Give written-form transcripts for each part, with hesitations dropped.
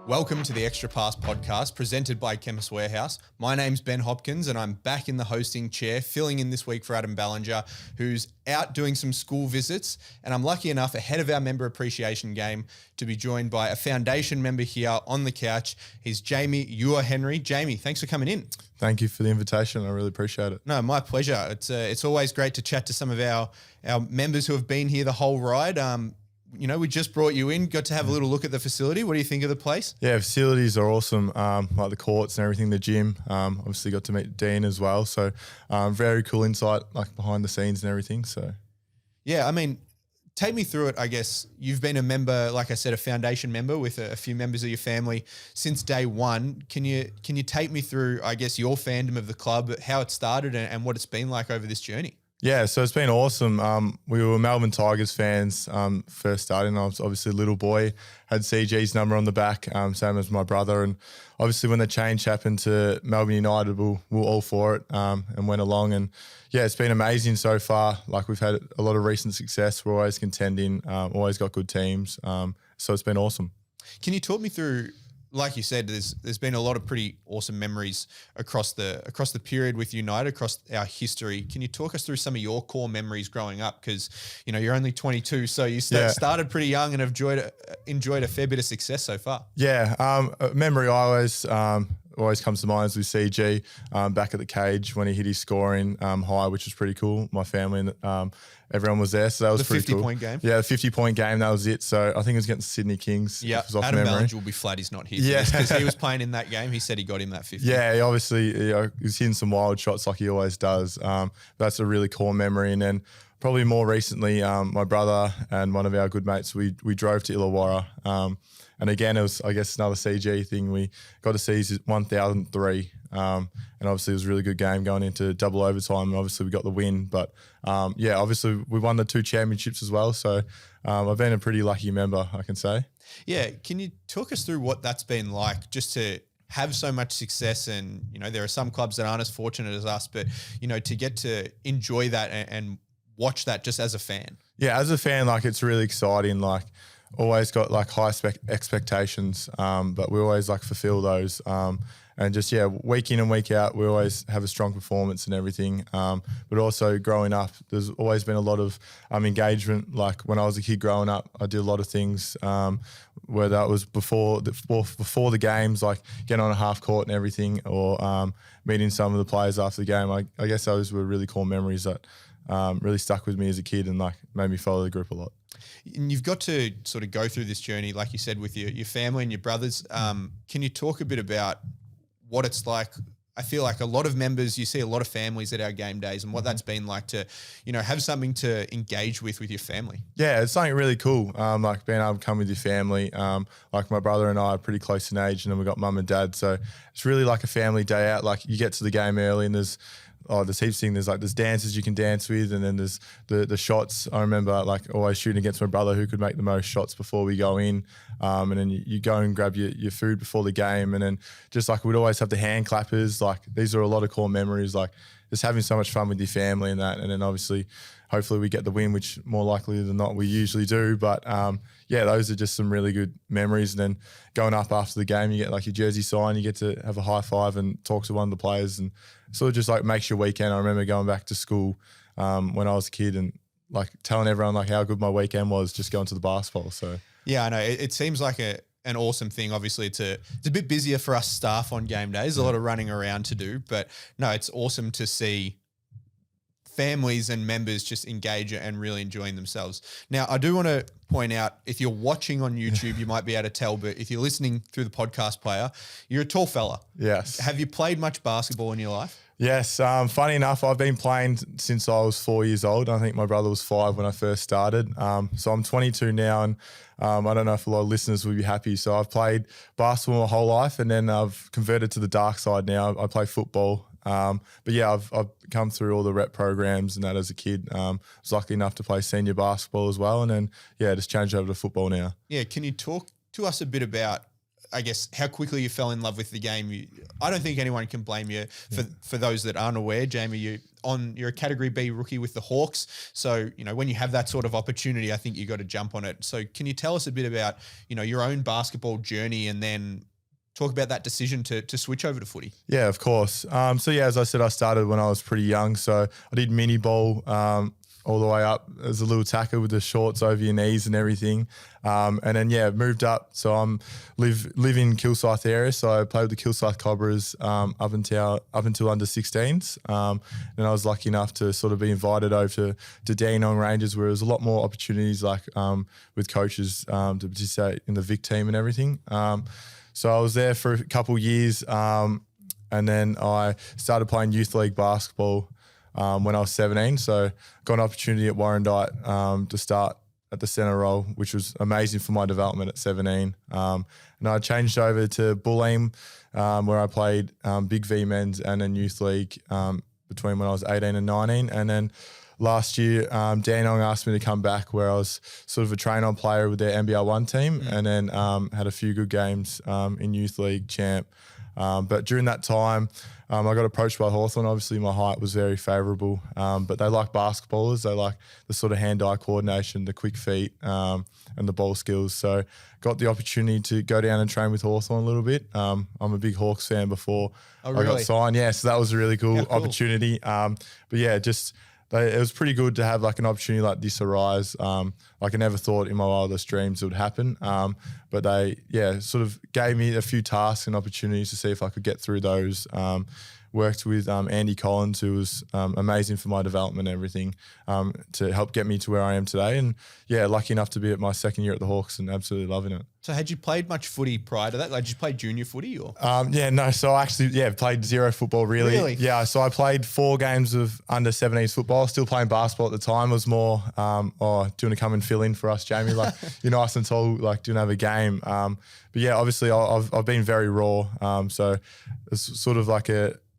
Welcome to the Extra Pass podcast presented by Chemist Warehouse. My name's Ben Hopkins and I'm back in the hosting chair, filling in this week for Adam Ballinger, who's out doing some school visits. And I'm lucky enough, ahead of our member appreciation game, to be joined by a Foundation member here on the couch. He's Jamie Uhr-Henry. Jamie, thanks for coming in. Thank you for the invitation. I really appreciate it. No, my pleasure. It's always great to chat to some of our members who have been here the whole ride. We just brought you in, got to have a little look at the facility. What do you think of the place? Yeah, facilities are awesome, like the courts and everything, the gym. Obviously got to meet Dean as well. So very cool insight, like behind the scenes and everything. So, yeah, I mean, take me through it. I guess you've been a member, like I said, a Foundation member with a few members of your family since day one. Can you take me through, I guess, your fandom of the club, how it started and what it's been like over this journey? Yeah, so it's been awesome. We were Melbourne Tigers fans first starting. I was obviously a little boy, had CG's number on the back, same as my brother. And obviously when the change happened to Melbourne United, we were all for it and went along. And yeah, it's been amazing so far. Like we've had a lot of recent success. We're always contending, always got good teams. So it's been awesome. Can you talk me through, like you said, there's been a lot of pretty awesome memories across the period with United, across our history. Can you talk us through some of your core memories growing up? Because you're only 22, so you started pretty young and have enjoyed a fair bit of success so far. Yeah, a memory I always comes to mind is with CG back at the cage when he hit his scoring high, which was pretty cool. My family and everyone was there, so that was pretty cool. The 50-point game? Yeah, the 50-point game, that was it. So I think it was against Sydney Kings. Yeah, Adam Ballinger will be flat he's not here because he was playing in that game. He said he got him that 50. Yeah, he obviously he was hitting some wild shots like he always does. That's a really core memory. And then probably more recently, my brother and one of our good mates, we drove to Illawarra. And again, it was, I guess, another CG thing. We got to see his 1003. And obviously it was a really good game going into double overtime. And obviously we got the win. But yeah, obviously we won the 2 championships as well. So I've been a pretty lucky member, I can say. Yeah. Can you talk us through what that's been like just to have so much success? And, there are some clubs that aren't as fortunate as us, but, to get to enjoy that and watch that just as a fan. Yeah, as a fan, like it's really exciting. Like, always got like high expectations, but we always like fulfill those. And just, yeah, week in and week out, we always have a strong performance and everything. But also growing up, there's always been a lot of engagement. Like when I was a kid growing up, I did a lot of things, whether that was before the games, like getting on a half court and everything, or meeting some of the players after the game. I guess those were really cool memories that really stuck with me as a kid and like made me follow the group a lot. And you've got to sort of go through this journey, like you said, with your family and your brothers. Can you talk a bit about what it's like? I feel like a lot of members, you see a lot of families at our game days and what that's been like to, have something to engage with your family. Yeah, it's something really cool. Like being able to come with your family. Like my brother and I are pretty close in age, and then we've got mum and dad. So it's really like a family day out. Like you get to the game early and there's heaps of things. There's dances you can dance with, and then there's the shots. I remember like always shooting against my brother who could make the most shots before we go in. And then you go and grab your food before the game, and then just like we'd always have the hand clappers. Like these are a lot of core memories, like just having so much fun with your family and that. And then obviously, hopefully we get the win, which more likely than not we usually do. But yeah, those are just some really good memories. And then going up after the game, you get like your jersey signed, you get to have a high five and talk to one of the players, and sort of just like makes your weekend. I remember going back to school when I was a kid and like telling everyone like how good my weekend was just going to the basketball. So yeah, I know it seems like an awesome thing. Obviously, it's a bit busier for us staff on game days, a lot of running around to do, but no, it's awesome to see families and members just engage and really enjoying themselves. Now, I do want to point out, if you're watching on YouTube, you might be able to tell, but if you're listening through the podcast player, you're a tall fella. Yes. Have you played much basketball in your life? Yes. Funny enough, I've been playing since I was 4 years old. I think my brother was 5 when I first started. So I'm 22 now, and I don't know if a lot of listeners will be happy. So I've played basketball my whole life, and then I've converted to the dark side now. I play football. But yeah, I've come through all the rep programs and that as a kid. I was lucky enough to play senior basketball as well. And then, yeah, just changed over to football now. Yeah. Can you talk to us a bit about I guess, how quickly you fell in love with the game. I don't think anyone can blame you for those that aren't aware. Jamie, you're a Category B rookie with the Hawks. So, when you have that sort of opportunity, I think you got to jump on it. So can you tell us a bit about, your own basketball journey and then talk about that decision to switch over to footy? Yeah, of course. So yeah, as I said, I started when I was pretty young. So I did mini ball all the way up as a little tacker with the shorts over your knees and everything. And then, moved up. So I'm live in Kilsyth area. So I played with the Kilsyth Cobras up until under 16s. And I was lucky enough to sort of be invited over to Dandenong Rangers, where there was a lot more opportunities with coaches to participate in the Vic team and everything. So I was there for a couple of years, and then I started playing youth league basketball when I was 17. So got an opportunity at Warrandyte to start at the centre role, which was amazing for my development at 17. And I changed over to Bulleen, where I played Big V men's and then youth league between when I was 18 and 19. And then last year, Dandenong asked me to come back, where I was sort of a train-on player with their NBL1 team, and then had a few good games in youth league champ. But during that time, I got approached by Hawthorn. Obviously, my height was very favourable, but they like basketballers. They like the sort of hand-eye coordination, the quick feet, and the ball skills. So got the opportunity to go down and train with Hawthorn a little bit. I'm a big Hawks fan before I got signed. Yeah, so that was a really cool opportunity. But yeah, it was pretty good to have like an opportunity like this arise. I never thought in my wildest dreams it would happen. But they, sort of gave me a few tasks and opportunities to see if I could get through those. Worked with Andy Collins, who was amazing for my development and everything, to help get me to where I am today. And lucky enough to be at my second year at the Hawks and absolutely loving it. So had you played much footy prior to that? Did you play junior footy or? No. So I actually, played zero football really. Really? Yeah. So I played 4 games of under 17s football. Still playing basketball at the time. It was more, do you want to come and fill in for us, Jamie? You're nice and tall, do you want to have a game? But yeah, obviously I've been very raw. So it's sort of like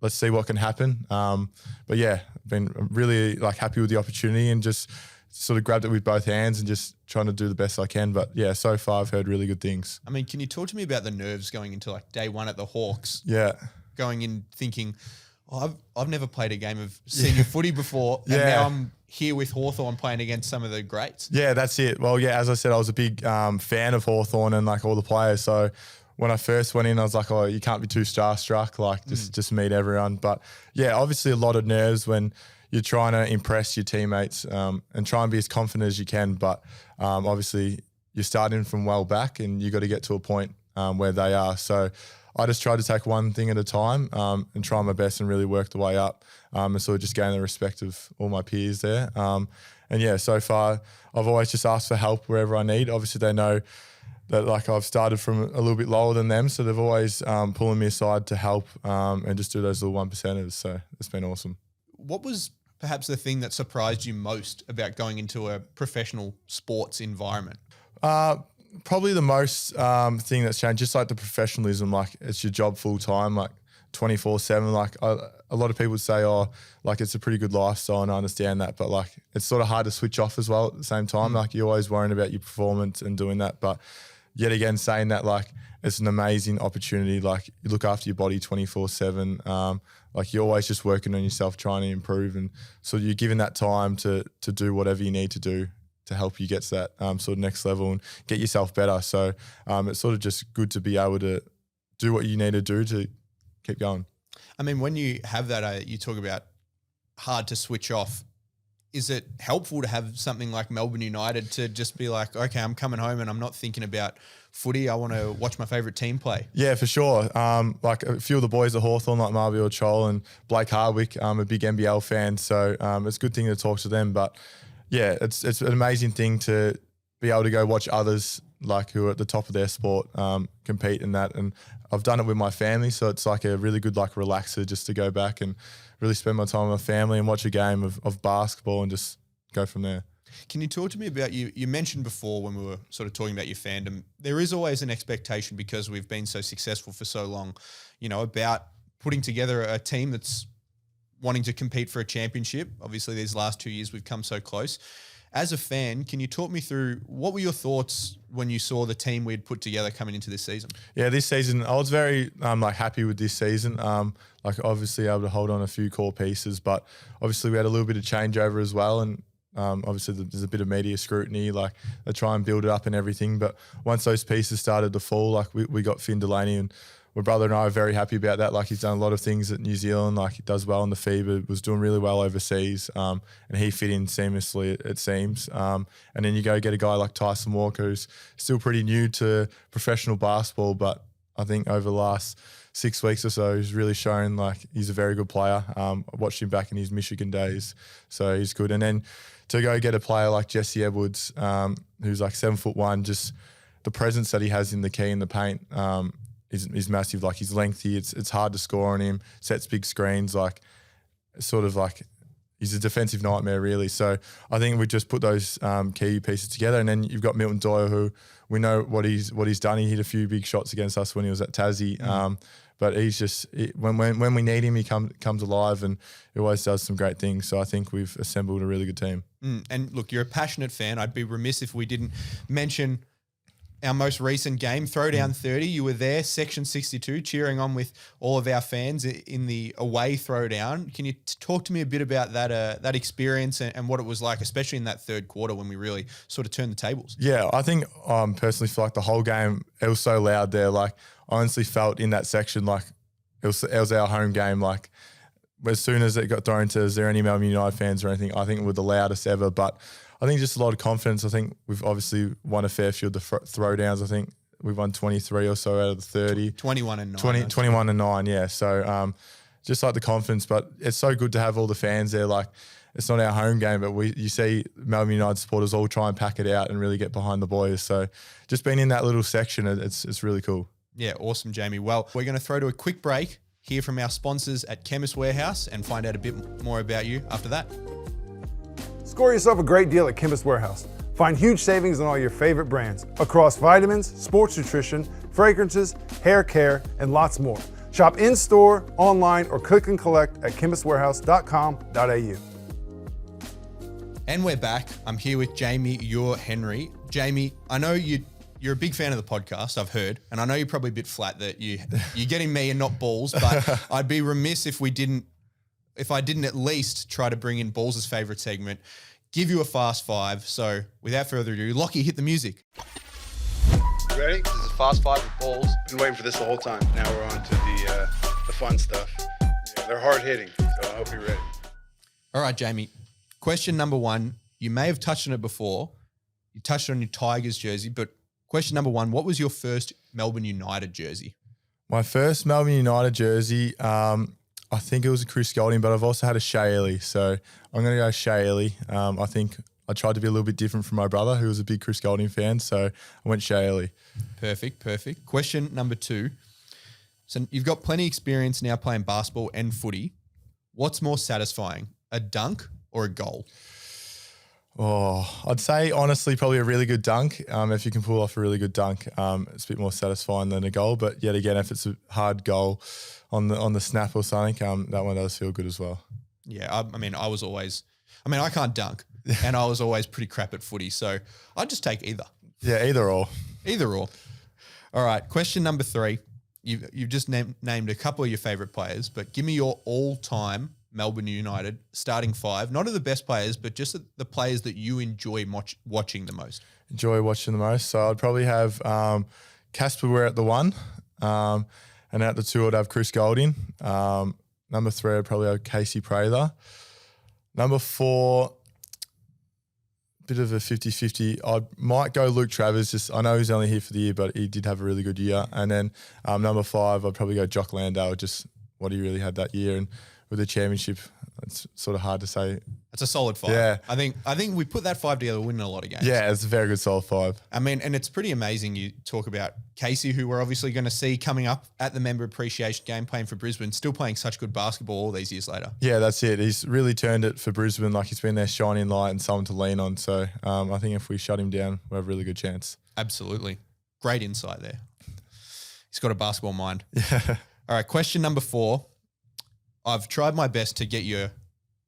let's see what can happen. But yeah, I've been really happy with the opportunity and just sort of grabbed it with both hands and just trying to do the best I can. But yeah, so far I've heard really good things. I mean, can you talk to me about the nerves going into day one at the Hawks? Yeah. Going in thinking, I've never played a game of senior footy before, and now I'm here with Hawthorn playing against some of the greats. Yeah, that's it. Well, as I said, I was a big fan of Hawthorn and all the players. So when I first went in, I was like, oh, you can't be too starstruck, just meet everyone. But yeah, obviously a lot of nerves when you're trying to impress your teammates and try and be as confident as you can. But obviously you're starting from well back and you got to get to a point where they are. So I just try to take one thing at a time and try my best and really work the way up and sort of just gain the respect of all my peers there. And yeah, so far I've always just asked for help wherever I need. Obviously they know that I've started from a little bit lower than them. So they've always pulling me aside to help and just do those little 1%ers. So it's been awesome. What was perhaps the thing that surprised you most about going into a professional sports environment? Probably the most thing that's changed, just the professionalism, it's your job full time, 24/7. A lot of people say, oh, it's a pretty good lifestyle, and I understand that, but it's sort of hard to switch off as well at the same time. You're always worrying about your performance and doing that, but yet again, saying that it's an amazing opportunity. You look after your body 24/7. You're always just working on yourself, trying to improve, and so you're given that time to do whatever you need to do to help you get to that sort of next level and get yourself better. So it's sort of just good to be able to do what you need to do to keep going. I mean, when you have that, you talk about hard to switch off. Is it helpful to have something like Melbourne United to just be okay, I'm coming home and I'm not thinking about footy. I want to watch my favourite team play. Yeah, for sure. A few of the boys at Hawthorn, like Marvio Chol and Blake Hardwick, I'm a big NBL fan. So it's a good thing to talk to them. But yeah, it's an amazing thing to be able to go watch others who are at the top of their sport compete in that. And I've done it with my family. So it's a really good relaxer just to go back and really spend my time with my family and watch a game of basketball and just go from there. Can you talk to me about you mentioned before when we were sort of talking about your fandom, there is always an expectation because we've been so successful for so long, about putting together a team that's wanting to compete for a championship. Obviously these last 2 years we've come so close. as a fan, can you talk me through what were your thoughts when you saw the team we had put together coming into this season? Yeah, this season I was very happy with this season. Like obviously able to hold on a few core pieces, but obviously we had a little bit of changeover as well, and obviously there's a bit of media scrutiny. Like they try and build it up and everything, but once those pieces started to fall, like we got Finn Delaney, and my brother and I are very happy about that. Like he's done a lot of things at New Zealand. Like he does well in the FIBA, was doing really well overseas, and he fit in seamlessly, it seems. And then you go get a guy like Tyson Walker, who's still pretty new to professional basketball, but I think over the last 6 weeks or so, he's really shown like he's a very good player. I watched him back in his Michigan days, so he's good. And then to go get a player like Jesse Edwards, who's like 7'1", just the presence that he has in the key in the paint is massive. Like he's lengthy, it's hard to score on him, sets big screens, like sort of like he's a defensive nightmare really. So I think we just put those key pieces together, and then you've got Milton Doyle, who we know what he's done. He hit a few big shots against us when he was at Tassie. But he's just when we need him, he comes alive, and he always does some great things. So I think we've assembled a really good team. And look, you're a passionate fan. I'd be remiss if we didn't mention our most recent game, Throwdown 30. You were there, Section 62, cheering on with all of our fans in the away Throwdown. Can you talk to me a bit about that experience and what it was like, especially in that third quarter when we really sort of turned the tables? Yeah, I think personally feel like the whole game, it was so loud there. Like I honestly felt in that section like it was our home game. Like as soon as it got thrown to, is there any Melbourne United fans or anything, I think we're the loudest ever. But I think just a lot of confidence. I think we've obviously won a fair few of the throwdowns. I think we've won 23 or so out of the 30. 21 and 9. 21 and 9, yeah. So just like the confidence, but it's so good to have all the fans there. Like it's not our home game, but you see Melbourne United supporters all try and pack it out and really get behind the boys. So just being in that little section, it's really cool. Yeah, awesome, Jamie. Well, we're going to throw to a quick break, hear from our sponsors at Chemist Warehouse, and find out a bit more about you after that. Score yourself a great deal at Chemist Warehouse. Find huge savings on all your favorite brands across vitamins, sports nutrition, fragrances, hair care, and lots more. Shop in-store, online, or click and collect at chemistwarehouse.com.au. And we're back. I'm here with Jamie Uhr-Henry. Jamie, I know you're a big fan of the podcast, I've heard, and I know you're probably a bit flat that you're getting me and not Balls, but I'd be remiss if I didn't at least try to bring in Balls' favourite segment, give you a fast five. So without further ado, Lockie, hit the music. Ready? This is Fast Five with Balls. Been waiting for this the whole time. Now we're on to the fun stuff. Yeah, they're hard hitting, so I hope you're ready. All right, Jamie. Question number one. You may have touched on it before. You touched on your Tigers jersey, but question number one, what was your first Melbourne United jersey? My first Melbourne United jersey, I think it was a Chris Golding, but I've also had a Shea, so I'm going to go Shea. I think I tried to be a little bit different from my brother, who was a big Chris Golding fan, so I went Shea. Perfect. Question number two. So you've got plenty of experience now playing basketball and footy. What's more satisfying, a dunk or a goal? Oh, I'd say honestly probably a really good dunk. If you can pull off a really good dunk, it's a bit more satisfying than a goal. But yet again, if it's a hard goal on the snap or something, that one does feel good as well. Yeah, I can't dunk, and I was always pretty crap at footy, so I'd just take either. Yeah, either or. Either or. All right, question number three. You've just named a couple of your favourite players, but give me your all-time Melbourne United starting five, not of the best players, but just the players that you enjoy watching the most. Enjoy watching the most. So I'd probably have Casper Ware at the one, and at the two I'd have Chris Golding. Number three I'd probably have Casey Prather. Number four, bit of a 50-50. I might go Luke Travers. I know he's only here for the year, but he did have a really good year. And then number five, I'd probably go Jock Landale, just what he really had that year. And with the championship, it's sort of hard to say. It's a solid five. Yeah. I think we put that five together, winning a lot of games. Yeah, it's a very good solid five. I mean, and it's pretty amazing. You talk about Casey, who we're obviously going to see coming up at the member appreciation game, playing for Brisbane, still playing such good basketball all these years later. Yeah, that's it. He's really turned it for Brisbane. Like he's been their shining light and someone to lean on. So I think if we shut him down, we have a really good chance. Absolutely. Great insight there. He's got a basketball mind. Yeah. All right, question number four. I've tried my best to get your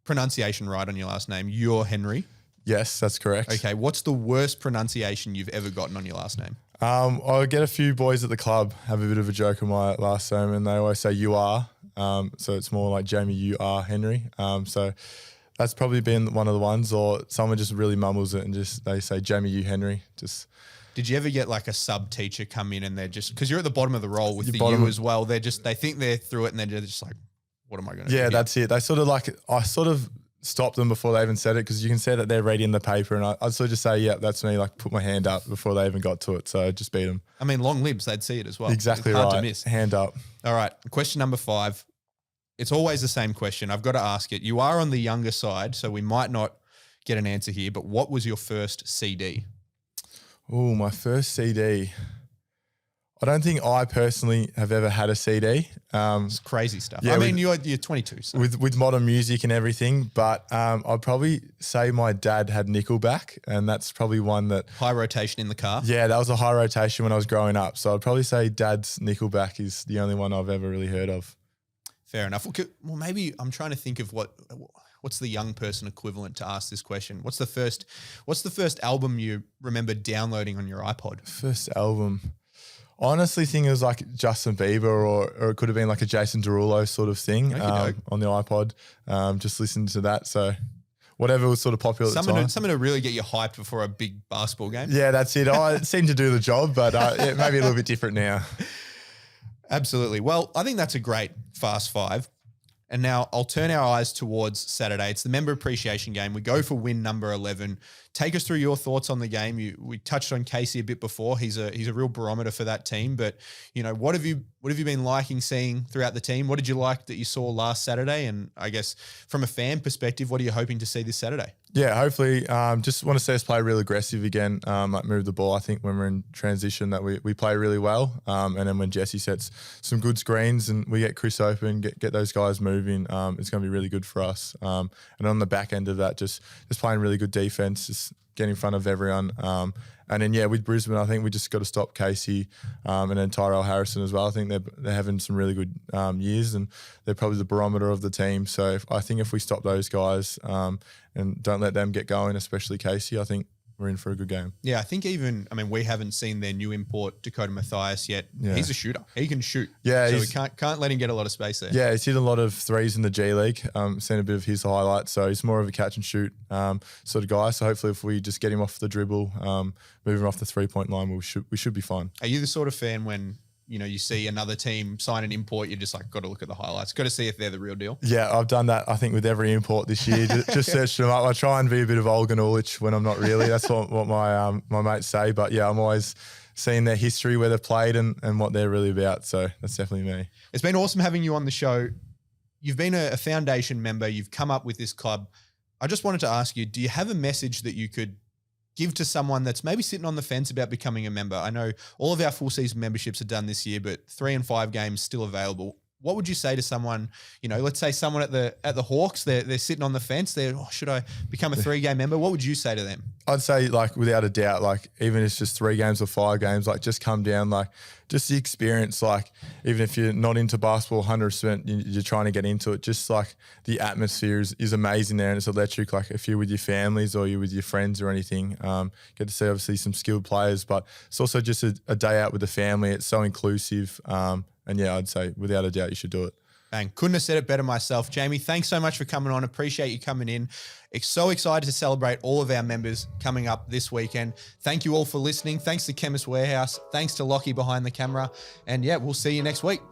pronunciation right on your last name, Uhr-Henry. Yes, that's correct. Okay, what's the worst pronunciation you've ever gotten on your last name? I get a few boys at the club have a bit of a joke on my last name, and they always say "you are," so it's more like Jamie Uhr-Henry. So that's probably been one of the ones, or someone just really mumbles it and just they say Jamie Uhr-Henry. Just Did you ever get like a sub teacher come in and they're just, because you're at the bottom of the roll with the bottom U as well, they think they're through it and they're just like, what am I going to do? yeah, that's it. They sort of like I sort of stopped them before they even said it, because you can see that they're reading the paper, and I'd sort of just say, yeah, that's me, like put my hand up before they even got to it. So I just beat them. I mean, long libs, they'd see it as well. Exactly It's hard right. to miss. Hand up. All right. Question number 5. It's always the same question. I've got to ask it. You are on the younger side, so we might not get an answer here, but what was your first CD? Oh, my first CD. I don't think I personally have ever had a CD. It's crazy stuff. yeah, I mean, you're 22. So. With modern music and everything, but I'd probably say my dad had Nickelback, and that's probably one that, High rotation in the car. yeah, that was a high rotation when I was growing up. So I'd probably say Dad's Nickelback is the only one I've ever really heard of. Fair enough. Well, maybe I'm trying to think of what's the young person equivalent to ask this question. What's the first album you remember downloading on your iPod? First album. I honestly think it was like Justin Bieber, or it could have been like a Jason Derulo sort of thing on the iPod. Just listening to that. So whatever was sort of popular at the time. Something to really get you hyped before a big basketball game. Yeah, that's it. I seem to do the job, but it may be a little bit different now. Absolutely. Well, I think that's a great Fast 5. And now I'll turn our eyes towards Saturday. It's the member appreciation game. We go for win number 11. Take us through your thoughts on the game. We touched on Casey a bit before. He's a real barometer for that team. But what have you been liking seeing throughout the team? What did you like that you saw last Saturday? And I guess from a fan perspective, what are you hoping to see this Saturday? Yeah, hopefully. Just want to see us play real aggressive again, like move the ball. I think when we're in transition that we play really well. And then when Jesse sets some good screens and we get Chris open, get those guys moving, it's going to be really good for us. And on the back end of that, just playing really good defense, just get in front of everyone. And then, yeah, with Brisbane, I think we just got to stop Casey and then Tyrell Harrison as well. I think they're having some really good years, and they're probably the barometer of the team. So I think if we stop those guys and don't let them get going, especially Casey, I think we're in for a good game. Yeah, I think we haven't seen their new import, Dakota Mathias, yet. Yeah. He's a shooter. He can shoot. Yeah, so we can't let him get a lot of space there. Yeah, he's hit a lot of threes in the G League. Seen a bit of his highlights. So he's more of a catch and shoot sort of guy. So hopefully if we just get him off the dribble, moving off the 3-point line, we should be fine. Are you the sort of fan when you see another team sign an import, you're just like, got to look at the highlights, got to see if they're the real deal? Yeah, I've done that, I think, with every import this year. Just search them up. I try and be a bit of Olgun Ulich when I'm not really. That's what my mates say. But yeah, I'm always seeing their history, where they've played and what they're really about. So that's definitely me. It's been awesome having you on the show. You've been a foundation member. You've come up with this club. I just wanted to ask you, do you have a message that you could give to someone that's maybe sitting on the fence about becoming a member? I know all of our full season memberships are done this year, but 3 and 5 games still available. What would you say to someone, let's say someone at the Hawks, they're sitting on the fence, should I become a 3-game member? What would you say to them? I'd say, like, without a doubt, like, even if it's just 3 games or 5 games, like, just come down, like, just the experience, like, even if you're not into basketball 100%, you're trying to get into it, just like the atmosphere is amazing there, and it's electric. Like, if you're with your families or you're with your friends or anything, get to see obviously some skilled players, but it's also just a day out with the family. It's so inclusive. And yeah, I'd say without a doubt you should do it. Bang. Couldn't have said it better myself. Jamie, thanks so much for coming on. Appreciate you coming in. So excited to celebrate all of our members coming up this weekend. Thank you all for listening. Thanks to Chemist Warehouse. Thanks to Lockie behind the camera. And yeah, we'll see you next week.